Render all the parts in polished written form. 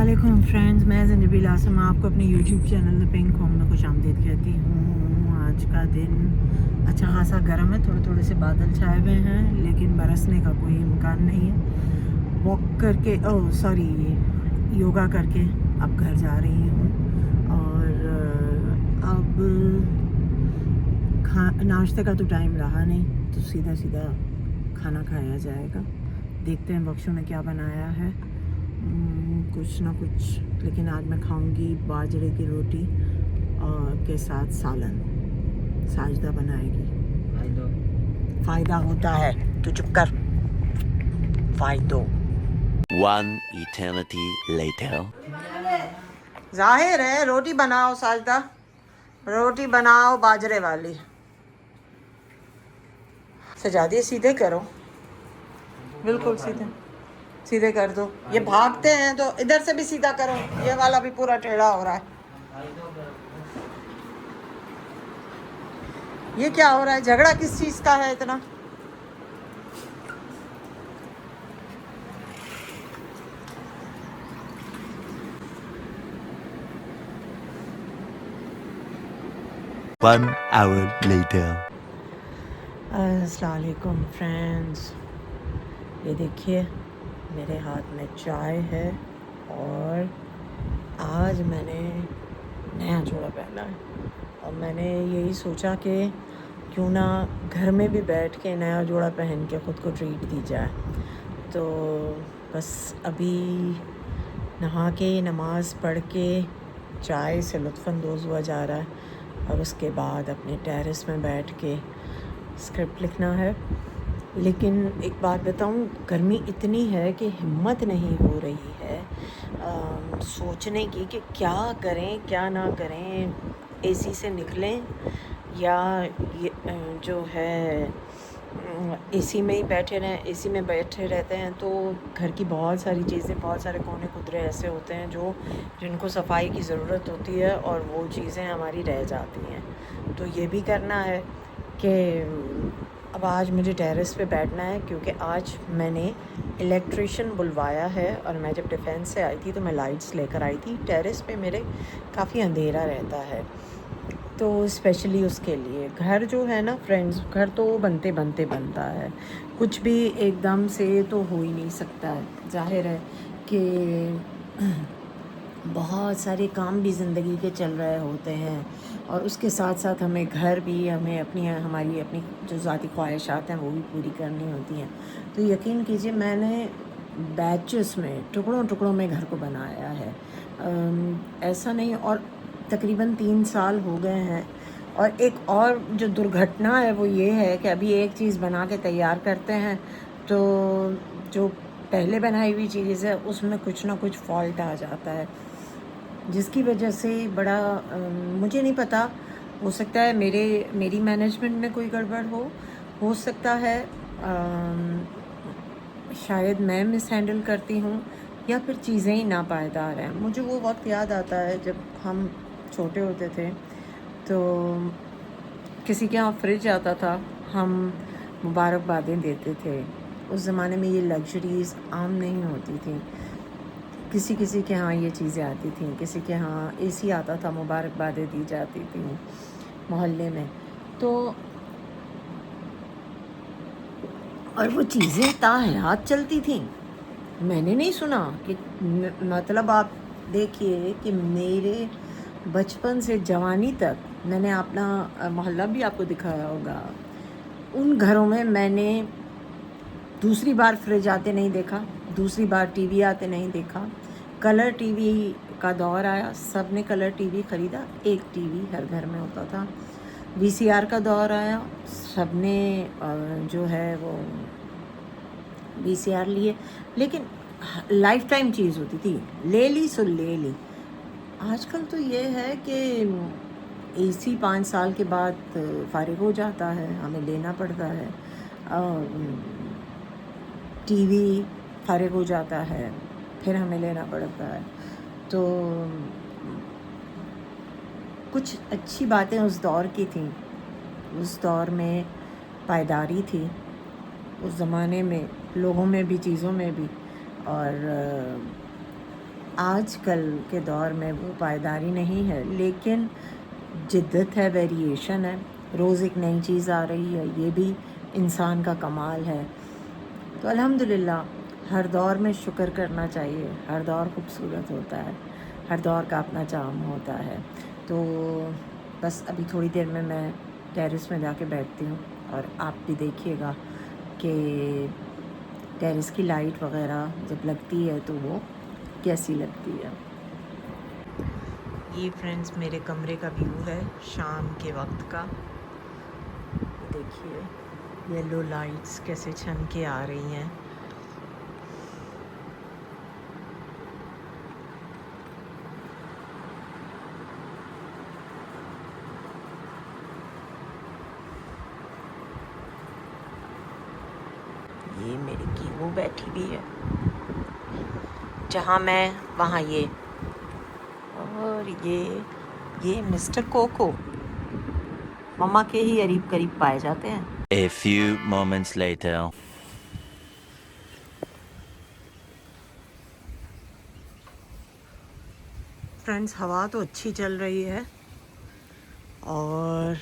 अस्सलामुअलैकुम फ्रेंड्स, मैं ज़िंदगी आसम आपको अपने यूट्यूब चैनल में पिंक होम में खुशामदीद कहती हूँ। आज का दिन अच्छा खासा गर्म है, थोड़े थोड़े से बादल छाए हुए हैं, लेकिन बरसने का कोई इम्कान नहीं है। वॉक करके योगा करके अब घर जा रही हूँ और अब नाश्ते का तो टाइम रहा नहीं, तो सीधा सीधा खाना खाया जाएगा। देखते हैं बख्शू ने क्या बनाया है, कुछ ना कुछ। लेकिन आज मैं खाऊंगी बाजरे की रोटी और के साथ सालन। साजदा बनाएगी। फ़ायदा होता है तो चुप कर। फ़ायदो। One eternity later. जाहिर है रोटी बनाओ साजदा, रोटी बनाओ बाजरे वाली। सजादिए सीधे करो, बिल्कुल सीधे सीधे कर दो। ये भागते हैं तो इधर से भी सीधा करो, ये वाला भी पूरा टेढ़ा हो रहा है। ये क्या हो रहा है? झगड़ा किस चीज़ का है इतना? One hour later. अस्सलाम वालेकुम फ्रेंड्स, ये देखिए मेरे हाथ में चाय है और आज मैंने नया जोड़ा पहना है और मैंने यही सोचा कि क्यों ना घर में भी बैठ के नया जोड़ा पहन के ख़ुद को ट्रीट दी जाए। तो बस अभी नहा के नमाज़ पढ़ के चाय से लुत्फ़अंदोज़ हुआ जा रहा है और उसके बाद अपने टेरेस में बैठ के स्क्रिप्ट लिखना है। लेकिन एक बात बताऊं, गर्मी इतनी है कि हिम्मत नहीं हो रही है सोचने की कि क्या करें क्या ना करें। एसी से निकलें या ये जो है एसी में ही बैठे रहें। एसी में बैठे रहते हैं तो घर की बहुत सारी चीज़ें, बहुत सारे कोने कुतरे ऐसे होते हैं जिनको सफाई की ज़रूरत होती है और वो चीज़ें हमारी रह जाती हैं। तो ये भी करना है कि अब आज मुझे टेरेस पे बैठना है, क्योंकि आज मैंने इलेक्ट्रिशियन बुलवाया है। और मैं जब डिफेंस से आई थी तो मैं लाइट्स लेकर आई थी। टेरेस पे मेरे काफ़ी अंधेरा रहता है, तो स्पेशली उसके लिए घर जो है ना फ्रेंड्स, घर तो बनते बनते बनता है, कुछ भी एकदम से तो हो ही नहीं सकता है। जाहिर है कि बहुत सारे काम भी ज़िंदगी के चल रहे होते हैं और उसके साथ साथ हमें घर भी, हमारी अपनी जो ज़ाती ख्वाहिशात हैं वो भी पूरी करनी होती हैं। तो यकीन कीजिए मैंने बैचेस में, टुकड़ों टुकड़ों में घर को बनाया है। ऐसा नहीं, और तकरीबन 3 साल हो गए हैं। और एक और जो दुर्घटना है वो ये है कि अभी एक चीज़ बना के तैयार करते हैं तो जो पहले बनाई हुई चीज़ है उसमें कुछ ना कुछ फॉल्ट आ जाता है, जिसकी वजह से बड़ा मुझे नहीं पता, हो सकता है मेरी मैनेजमेंट में कोई गड़बड़ हो सकता है शायद मैं मिस हैंडल करती हूँ या फिर चीज़ें ही ना पायदार हैं। मुझे वो वक्त याद आता है जब हम छोटे होते थे तो किसी के यहाँ फ्रिज आता था, हम मुबारकबादें देते थे। उस ज़माने में ये लग्जरीज़ आम नहीं होती थी। किसी किसी के यहाँ ये चीज़ें आती थी, किसी के यहाँ एसी आता था, मुबारकबादें दी जाती थी मोहल्ले में। तो और वो चीज़ें ताहयात चलती थी। मैंने नहीं सुना कि मतलब आप देखिए कि मेरे बचपन से जवानी तक मैंने अपना मोहल्ला भी आपको दिखाया होगा, उन घरों में मैंने दूसरी बार फ्रिज आते नहीं देखा, दूसरी बार टीवी आते नहीं देखा। कलर टीवी का दौर आया, सब ने कलर टीवी ख़रीदा, एक टीवी हर घर में होता था। वीसीआर का दौर आया, सब ने जो है वो वीसीआर लिए, लेकिन लाइफ टाइम चीज़ होती थी, ले ली सो ले ली। आजकल तो ये है कि एसी 5 साल के बाद फ़ारिग हो जाता है, हमें लेना पड़ता है। टीवी फ़ारिग हो जाता है, फिर हमें लेना पड़ता है। तो कुछ अच्छी बातें उस दौर की थी, उस दौर में पायदारी थी, उस ज़माने में लोगों में भी, चीज़ों में भी। और आजकल के दौर में वो पायदारी नहीं है, लेकिन जिद्दत है, वेरिएशन है, रोज़ एक नई चीज़ आ रही है, ये भी इंसान का कमाल है। तो अल्हम्दुलिल्लाह हर दौर में शुक्र करना चाहिए। हर दौर खूबसूरत होता है, हर दौर का अपना चार्म होता है। तो बस अभी थोड़ी देर में मैं टेरेस में जाके बैठती हूँ और आप भी देखिएगा कि टेरेस की लाइट वगैरह जब लगती है तो वो कैसी लगती है। ये फ्रेंड्स मेरे कमरे का व्यू है शाम के वक्त का। देखिए येलो लाइट्स कैसे छन के आ रही हैं। ये मेरी कीमू बैठी भी है, जहाँ मैं वहाँ ये, और ये मिस्टर कोको मम्मा के ही करीब करीब पाए जाते हैं। A few moments later. Friends हवा तो अच्छी चल रही है और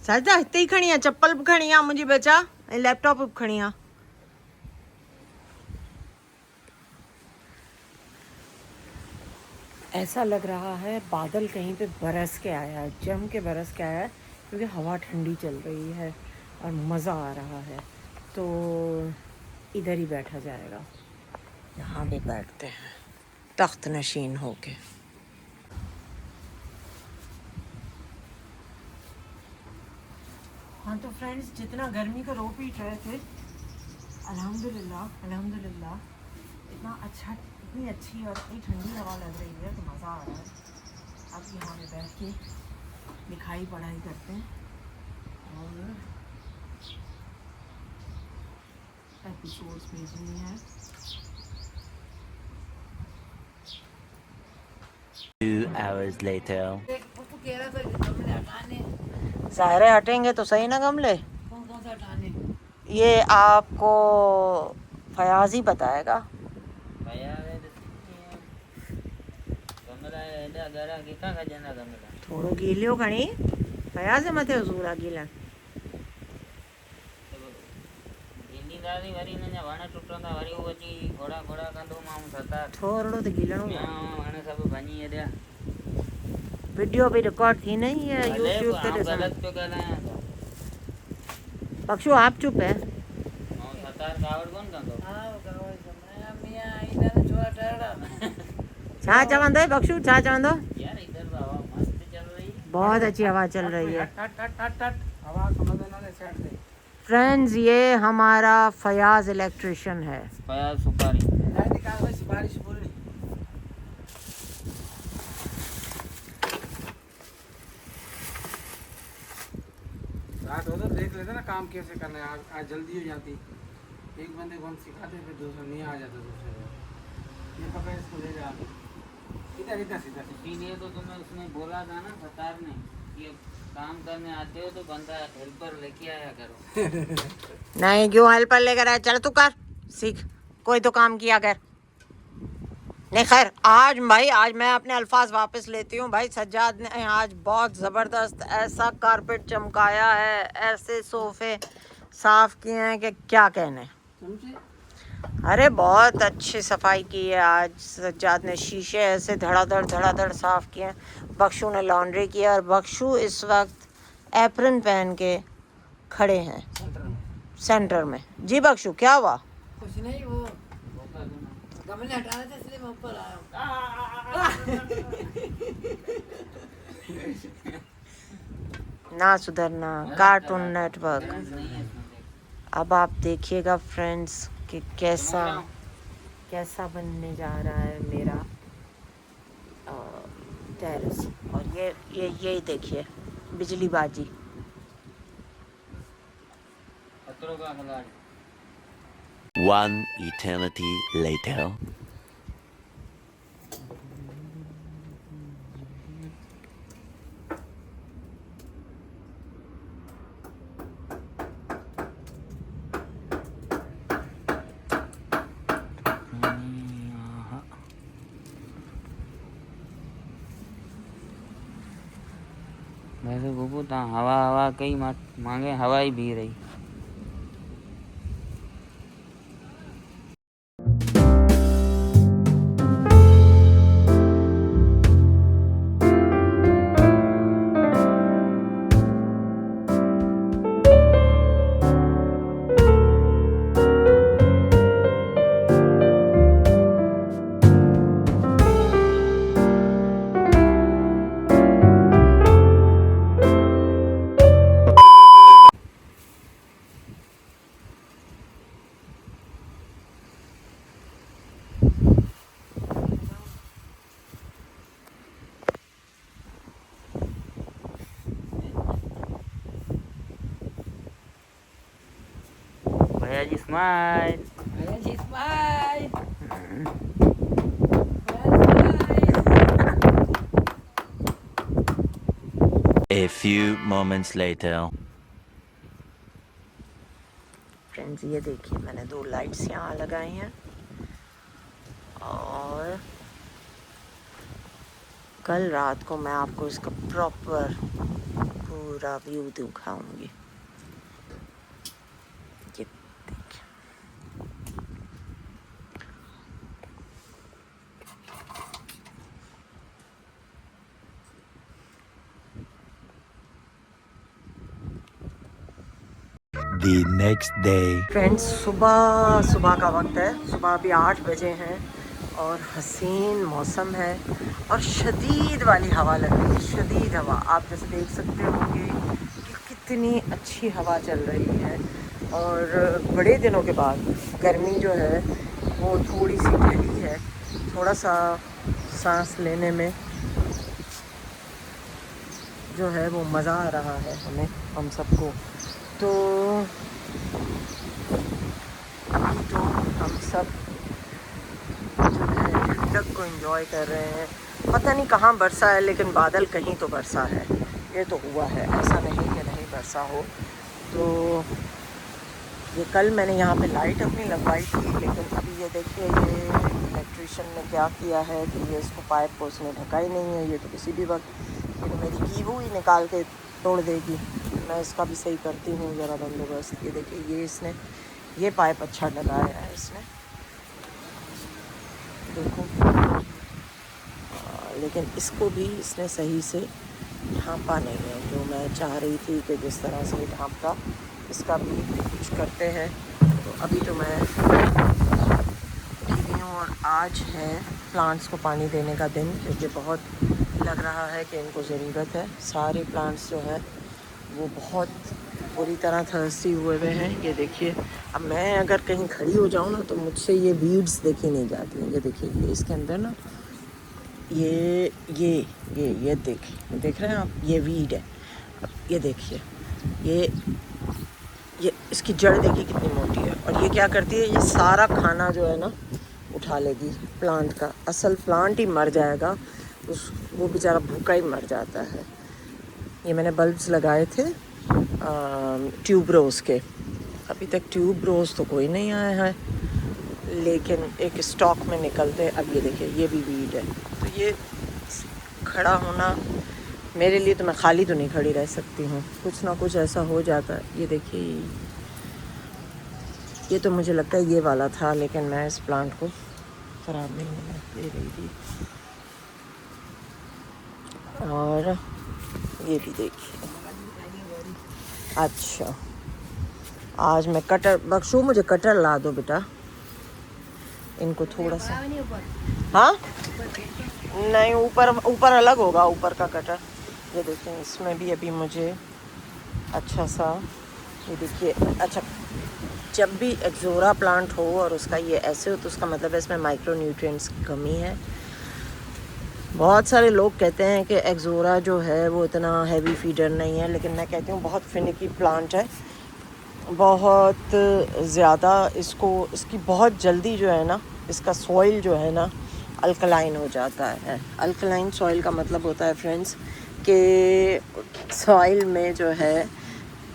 साजा इतने ही खड़िया, चप्पल भी खड़िया मुझे बचा, लैपटॉप भी खड़िया। ऐसा लग रहा है बादल कहीं पे बरस के आया है, जम के बरस के आया है, क्योंकि हवा ठंडी चल रही है और मज़ा आ रहा है। तो इधर ही बैठा जाएगा, यहाँ भी बैठते हैं तख्त नशीन होके। हाँ तो फ्रेंड्स जितना गर्मी को रो पीट रहे थे, अल्हम्दुलिल्लाह अल्हम्दुलिल्लाह इतना अच्छा, इतनी अच्छी और इतनी ठंडी हवा लग रही है तो मज़ा आ रहा है। अब यहाँ पे बैठ के लिखाई पढ़ाई करते हैं और एपिसोड्स भेजनी है। 2 hours later. ज़ाहिर है हटेंगे तो सही ना गमले। कौन सा हटाने? ये आपको फयाज ही बताएगा। थोड़ो गीलियो खणी फयाज मथे हज़ूरा गीला थोड़ो तो गीलणो वीडियो भी रिकॉर्ड थी नहीं है यूट्यूब पे ॾिसण। बख्शू आप चुप है। छा चवंदो है बख्शू, छा चवंदो? बहुत अच्छी हवा चल रही है फ्रेंड्स। ये हमारा फयाज इलेक्ट्रिशियन है। देख लेते ना काम कैसे करना है। आज जल्दी हो जाती, एक बंदे को हम सिखाते फिर दूसरा नहीं आ जाता दूसरे को। ये पकड़ इसको ले जा इधर इधर सीधा। इसीलिए तो तुम्हें उसने बोला था ना सरकार ने कि काम करने आते हो तो बंदा हेल्पर लेके आया करो। नहीं क्यों हेल्पर लेकर आया, चल तू कर सीख, कोई तो काम किया कर। नहीं खैर आज भाई, आज मैं अपने अल्फाज वापस लेती हूँ भाई। सज्जाद ने आज बहुत ज़बरदस्त ऐसा कारपेट चमकाया है, ऐसे सोफ़े साफ़ किए हैं कि क्या कहने। अरे बहुत अच्छी सफाई की है आज सज्जाद ने। शीशे ऐसे धड़ाधड़ साफ़ किए हैं। बख्शू ने लॉन्ड्री किया और बख्शू इस वक्त एप्रन पहन के खड़े हैं सेंटर में। जी बख्शू क्या हुआ? कुछ नहीं, वो गमले हटा रहे थे इसलिए मैं ऊपर आया। ना सुधरना कार्टून नेटवर्क। अब आप देखिएगा फ्रेंड्स कि कैसा बनने जा रहा है मेरा टेरेस। और ये देखिए बिजली बाजी। One eternity later. वैसे गुगू ता हवा हवा कई मांगे हवा ही भी रही। भैया जी smile. A few moments later. Friends ये देखिए मैंने 2 लाइट्स यहाँ लगाई हैं और कल रात को मैं आपको इसका प्रॉपर पूरा व्यू दिखाऊंगी। ये देखिए The next day. फ्रेंड्स सुबह का वक्त है। सुबह अभी 8 बजे हैं और हसीन मौसम है और शदीद वाली हवा लग रही है। शदीद हवा, आप जैसे देख सकते होंगे कि कितनी अच्छी हवा चल रही है। और बड़े दिनों के बाद गर्मी जो है वो थोड़ी सी ठंडी है। थोड़ा सा सांस लेने में जो है वो मज़ा आ रहा है हमें, हम सबको। तो अभी तो हम सब जो है ठंडक को एंजॉय कर रहे हैं। पता नहीं कहाँ बरसा है, लेकिन बादल कहीं तो बरसा है। ये तो हुआ है, ऐसा नहीं कि नहीं बरसा हो। तो ये कल मैंने यहाँ पे लाइट अपनी लगवाई थी, लेकिन अभी ये देखिए ये इलेक्ट्रिशियन ने क्या किया है कि ये इसको पाइप को उसने ढका ही नहीं है। ये तो किसी भी वक्त ये तो मेरी कीबू ही निकाल के तोड़ देगी। मैं इसका भी सही करती हूँ ज़रा बंदोबस्त। ये देखिए ये इसने ये पाइप अच्छा लगाया है इसने, देखो। लेकिन इसको भी इसने सही से ढांपा नहीं है, जो मैं चाह रही थी कि जिस तरह से ढांपता, इसका भी कुछ करते हैं। तो अभी तो मैं उठी हूँ और आज है प्लांट्स को पानी देने का दिन, क्योंकि बहुत लग रहा है कि इनको ज़रूरत है। सारे प्लांट्स जो है वो बहुत पूरी तरह थर्स्टी हुए हैं। ये देखिए, अब मैं अगर कहीं खड़ी हो जाऊँ ना तो मुझसे ये वीड्स देखी नहीं जाती हैं। ये देखिए ये इसके अंदर ना ये देख रहे हैं आप, ये वीड है। अब ये देखिए ये इसकी जड़ देखिए कितनी मोटी है, और ये क्या करती है, ये सारा खाना जो है ना उठा लेगी प्लांट का। असल प्लांट ही मर जाएगा, वो बेचारा भूखा ही मर जाता है। ये मैंने बल्ब्स लगाए थे ट्यूब रोज़ के। अभी तक ट्यूब रोज़ तो कोई नहीं आया है, लेकिन एक स्टॉक में निकलते। अब ये देखिए ये भी वीड है। तो ये खड़ा होना मेरे लिए, तो मैं खाली तो नहीं खड़ी रह सकती हूँ, कुछ ना कुछ ऐसा हो जाता है। ये देखिए ये तो मुझे लगता है ये वाला था, लेकिन मैं इस प्लांट को ख़राब नहीं होने दे रही थी। और ये भी देखिए, अच्छा आज मैं कटर, बख्शू मुझे कटर ला दो बेटा, इनको थोड़ा सा। हाँ नहीं, ऊपर अलग होगा, ऊपर का कटर। ये देखिए इसमें भी अभी मुझे अच्छा सा, ये देखिए। अच्छा, जब भी एक्सोरा प्लांट हो और उसका ये ऐसे हो तो उसका मतलब है इसमें माइक्रो न्यूट्रिएंट्स की कमी है। बहुत सारे लोग कहते हैं कि एक्सोरा जो है वो इतना हैवी फीडर नहीं है, लेकिन मैं कहती हूँ बहुत फिनिकी प्लांट है, बहुत ज़्यादा। इसकी बहुत जल्दी जो है ना, इसका सॉइल जो है ना अल्कलाइन हो जाता है। अल्कलाइन सॉइल का मतलब होता है फ्रेंड्स कि सॉइल में जो है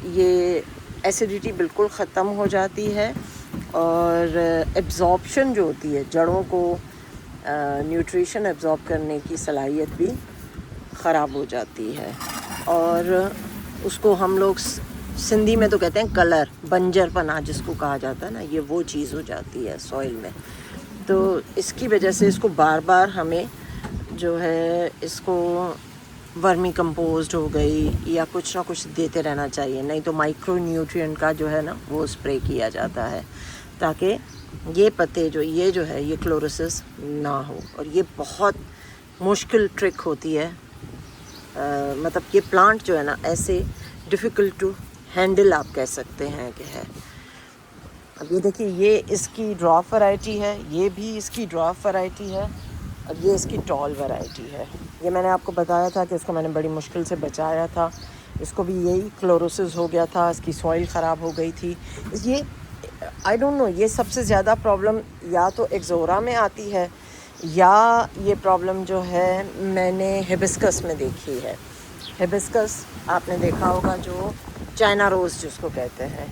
ये एसिडिटी बिल्कुल ख़त्म हो जाती है, और एब्जॉर्प्शन जो होती है, जड़ों को न्यूट्रिशन एब्जॉर्ब करने की सलाहियत भी ख़राब हो जाती है। और उसको हम लोग सिंधी में तो कहते हैं कलर, बंजरपना जिसको कहा जाता है ना, ये वो चीज़ हो जाती है सॉइल में। तो इसकी वजह से इसको बार बार हमें जो है इसको वर्मी कंपोस्ट हो गई या कुछ ना कुछ देते रहना चाहिए, नहीं तो माइक्रो न्यूट्रिएंट का जो है ना वो स्प्रे किया जाता है ताकि ये पत्ते जो है ये क्लोरोसिस ना हो। और ये बहुत मुश्किल ट्रिक होती है, मतलब ये प्लांट जो है ना ऐसे डिफ़िकल्ट टू हैंडल आप कह सकते हैं कि है। अब ये देखिए, ये इसकी ड्वार्फ वैरायटी है, ये भी इसकी ड्वार्फ वैरायटी है, और ये इसकी टॉल वैरायटी है। ये मैंने आपको बताया था कि इसको मैंने बड़ी मुश्किल से बचाया था। इसको भी यही क्लोरोसिस हो गया था, इसकी सॉइल ख़राब हो गई थी। ये आई डोंट नो, ये सबसे ज़्यादा प्रॉब्लम या तो एक्सोरा में आती है या ये प्रॉब्लम जो है मैंने हिबिस्कस में देखी है। हिबिस्कस आपने देखा होगा, जो चाइना रोज़ जिसको कहते हैं,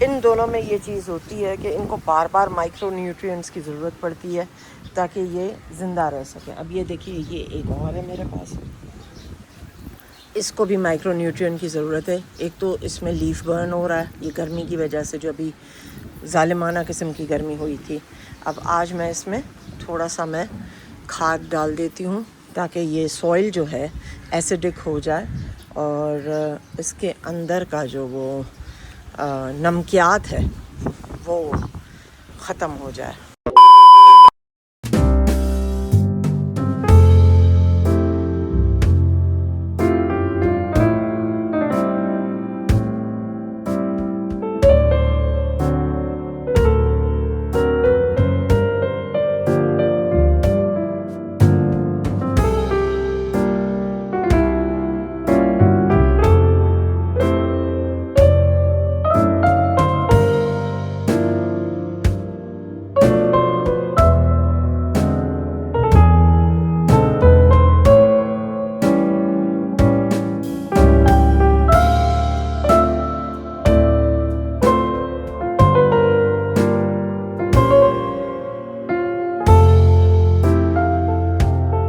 इन दोनों में ये चीज़ होती है कि इनको बार बार माइक्रो न्यूट्रिएंट्स की ज़रूरत पड़ती है ताकि ये ज़िंदा रह सके। अब ये देखिए, ये एक और है मेरे पास, इसको भी माइक्रो न्यूट्रिएंट की ज़रूरत है। एक तो इसमें लीफ बर्न हो रहा है, ये गर्मी की वजह से जो अभी ज़ालिमाना किस्म की गर्मी हुई थी। अब आज मैं इसमें थोड़ा सा मैं खाद डाल देती हूँ ताकि ये सॉइल जो है एसिडिक हो जाए और इसके अंदर का जो वो नमकियात है वो ख़त्म हो जाए।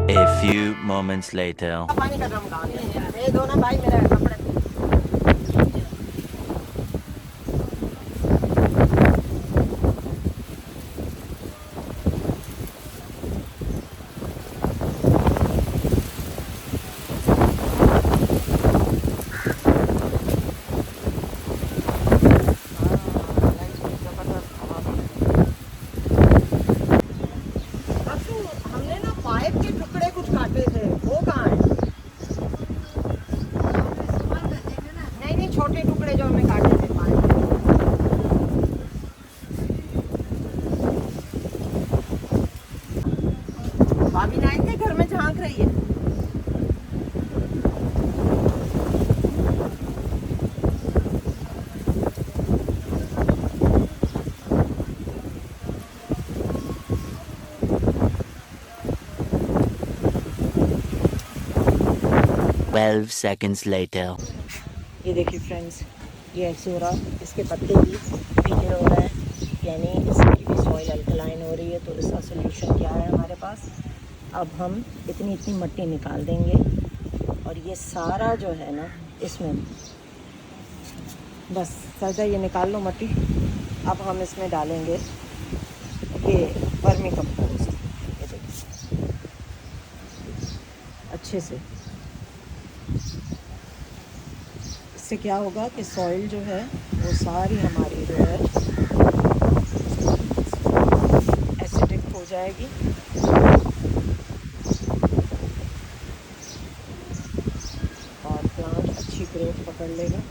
A few moments later. पानी का ड्रम कहाँ गया? ये दो ना भाई, मेरा कपड़े। हमने ना पाइप के टुकड़े कुछ काटे थे, वो कहाँ है? नहीं, छोटे टुकड़े जो हमने काटे थे पाइप के। भाभी नाइन के घर में झांक रही है। Twelve seconds later. ये देखिए फ्रेंड्स, ये एक्सोरा, इसके पत्ते भी पीले हो रहे हैं, यानी इसकी भी सॉइल अल्कलाइन हो रही है। तो इसका सोल्यूशन क्या है हमारे पास? अब हम इतनी मट्टी निकाल देंगे और ये सारा जो है ना इसमें बस सजा, ये निकाल लो मट्टी। अब हम इसमें डालेंगे ये वर्मी कंपोस्ट, ये देखिए अच्छे से। इससे क्या होगा कि सॉइल जो है वो सारी हमारी जो है एसिडिक हो जाएगी और प्लांट अच्छी ग्रोथ पकड़ लेगा।